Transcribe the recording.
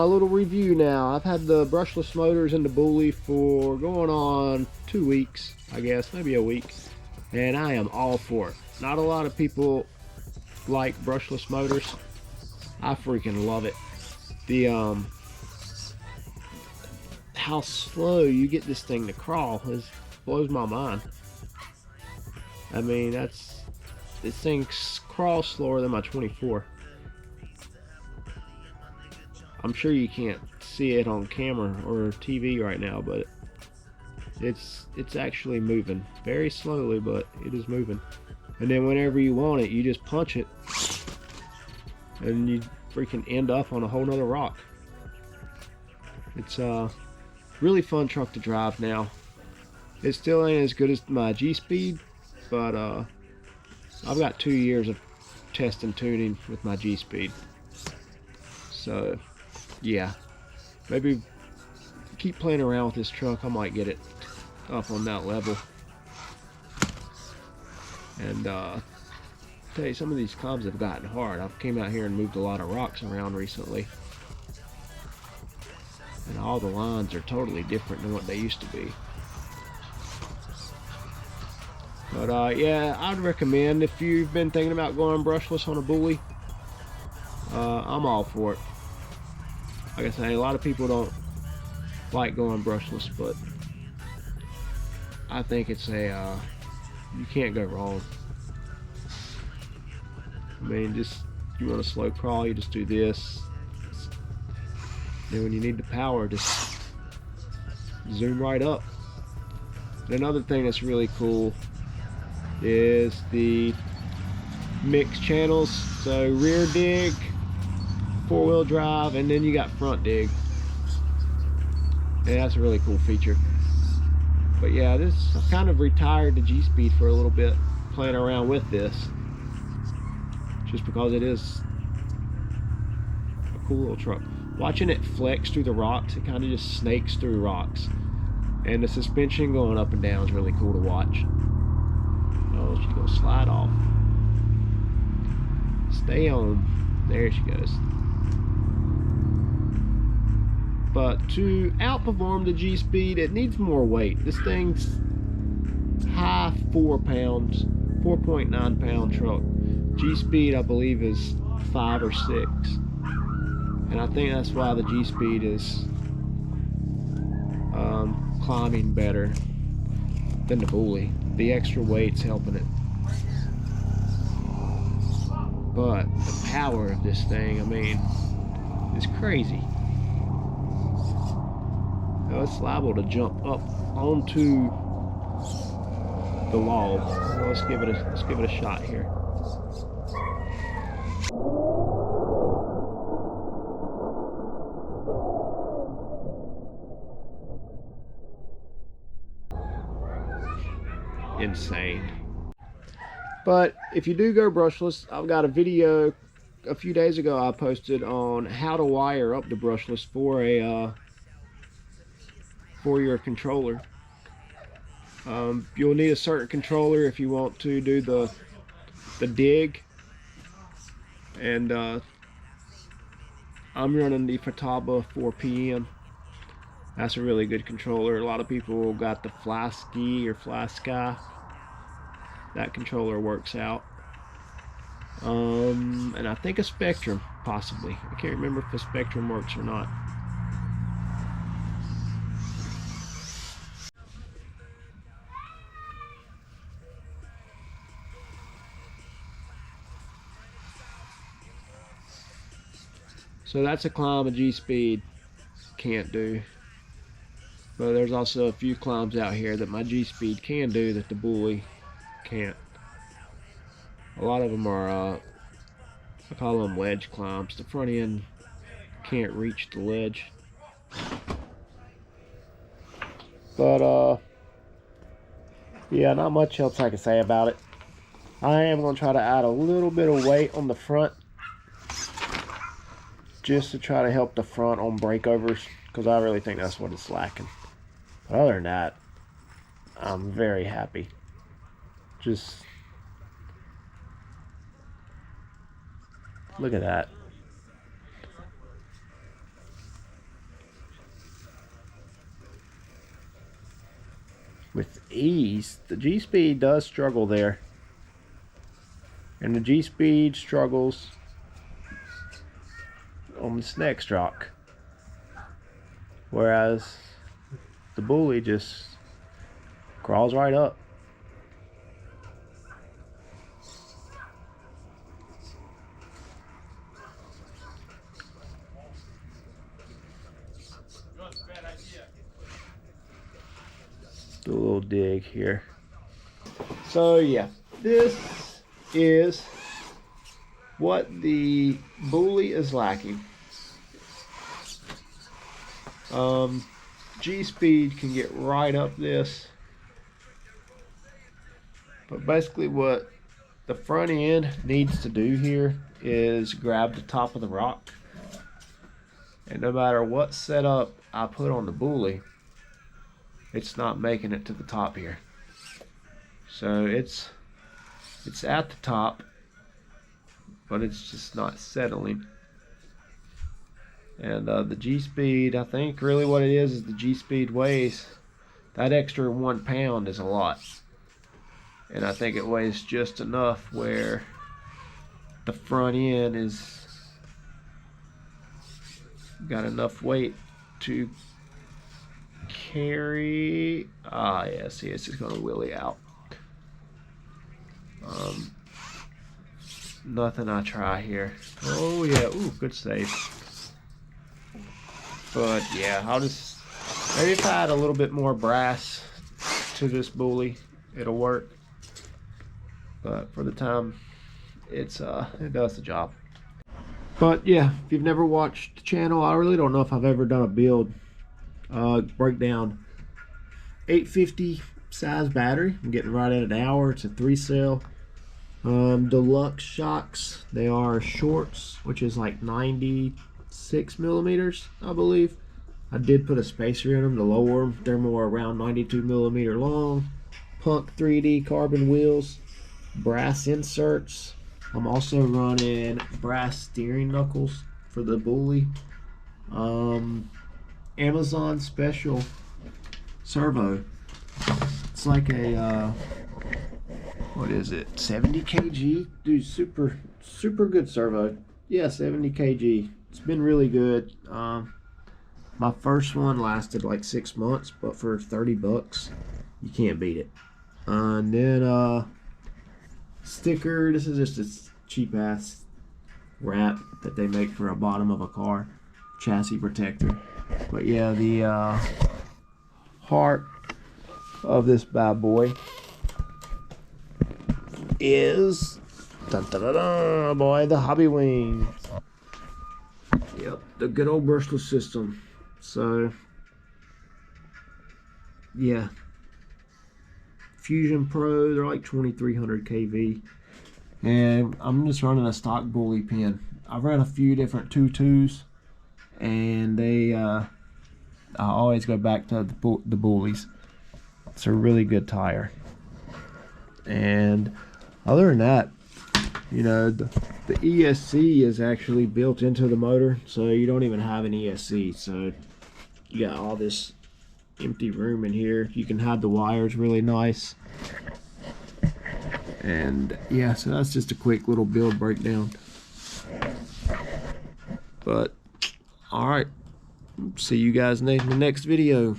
a little review now. I've had the brushless motors in the Bully for going on 2 weeks, I guess, maybe a week, and I am all for it. Not a lot of people like brushless motors. I freaking love it. The how slow you get this thing to crawl blows my mind. I mean, this thing crawls slower than my 24. I'm sure you can't see it on camera or TV right now, but it's actually moving very slowly, but it is moving. And then whenever you want it, you just punch it and you freaking end up on a whole nother rock. It's a really fun truck to drive now. It still ain't as good as my G-Speed, but I've got 2 years of test and tuning with my G-Speed. So yeah, maybe keep playing around with this truck. I might get it up on that level. And tell you, some of these climbs have gotten hard. I've came out here and moved a lot of rocks around recently, and all the lines are totally different than what they used to be. But yeah, I'd recommend, if you've been thinking about going brushless on a Bully, I'm all for it. Like I say, a lot of people don't like going brushless, but I think it's a you can't go wrong. I mean, just, you want a slow crawl, you just do this. Then when you need the power, just zoom right up. And another thing that's really cool is the mixed channels. So rear dig, 4-wheel drive, and then you got front dig. And that's a really cool feature. But yeah, I've kind of retired the G-Speed for a little bit, playing around with this, just because it is a cool little truck. Watching it flex through the rocks, it kind of just snakes through rocks, and the suspension going up and down is really cool to watch. Oh, she's gonna slide off. Stay on. There she goes. But to outperform the G-Speed, it needs more weight. This thing's high 4 pounds, 4.9 pound truck. G-Speed, I believe, is 5 or 6. And I think that's why the G-Speed is climbing better than the Bully. The extra weight's helping it. But the power of this thing, I mean, is crazy. Now it's liable to jump up onto the wall. Well, let's give it a shot here. Insane. But if you do go brushless, I've got a video a few days ago I posted on how to wire up the brushless for your controller. You'll need a certain controller if you want to do the dig, and I'm running the Futaba 4PM. That's a really good controller. A lot of people got the Fly Ski or Fly Sky. That controller works out. And I think a Spectrum, possibly. I can't remember if a Spectrum works or not. So that's a climb a G-Speed can't do. But there's also a few climbs out here that my G-Speed can do that the Bully can't. A lot of them are, I call them ledge climbs. The front end can't reach the ledge. But, yeah, not much else I can say about it. I am going to try to add a little bit of weight on the front, just to try to help the front on breakovers, because I really think that's what it's lacking. But other than that, I'm very happy. Just look at that. with ease. The G-Speed does struggle there, and the G-Speed struggles on this next rock, whereas the Bully just crawls right up. Do a little dig here. So yeah, this is what the Bully is lacking. G-Speed can get right up this, but basically what the front end needs to do here is grab the top of the rock, and no matter what setup I put on the Bully, it's not making it to the top here. So it's at the top, but it's just not settling. And the G-Speed, I think really what it is the G-Speed weighs, that extra 1 pound is a lot. And I think it weighs just enough where the front end is got enough weight to carry. Yeah, see, it's just gonna wheelie out. Nothing I try here. Oh yeah, ooh, good save. But yeah, I'll just, maybe if I add a little bit more brass to this Bully, it'll work. But for the time, it does the job. But yeah, if you've never watched the channel, I really don't know if I've ever done a build breakdown. 850 size battery. I'm getting right at an hour. It's a 3-cell. Deluxe shocks. They are shorts, which is like 96 millimeters, I believe. I did put a spacer in them to lower them. They're more around 92 millimeter long. Punk 3D carbon wheels. Brass inserts. I'm also running brass steering knuckles for the Bully. Amazon special servo. It's like a what is it, 70 kg? Dude, super good servo. Yeah, 70 kg. It's been really good. My first one lasted like 6 months, but for 30 bucks you can't beat it. And then sticker, this is just a cheap ass wrap that they make for a bottom of a car, chassis protector. But yeah, the heart of this bad boy is boy, the Hobbywing. Yep, the good old brushless system. So yeah, Fusion Pro, they're like 2300 kV, and I'm just running a stock Bully pin. I've run a few different 2.2s, and they I always go back to the Bullies. It's a really good tire. And other than that, you know, the ESC is actually built into the motor, so you don't even have an ESC. So you got all this empty room in here. You can hide the wires really nice. And yeah, so that's just a quick little build breakdown. But all right, see you guys in the next video.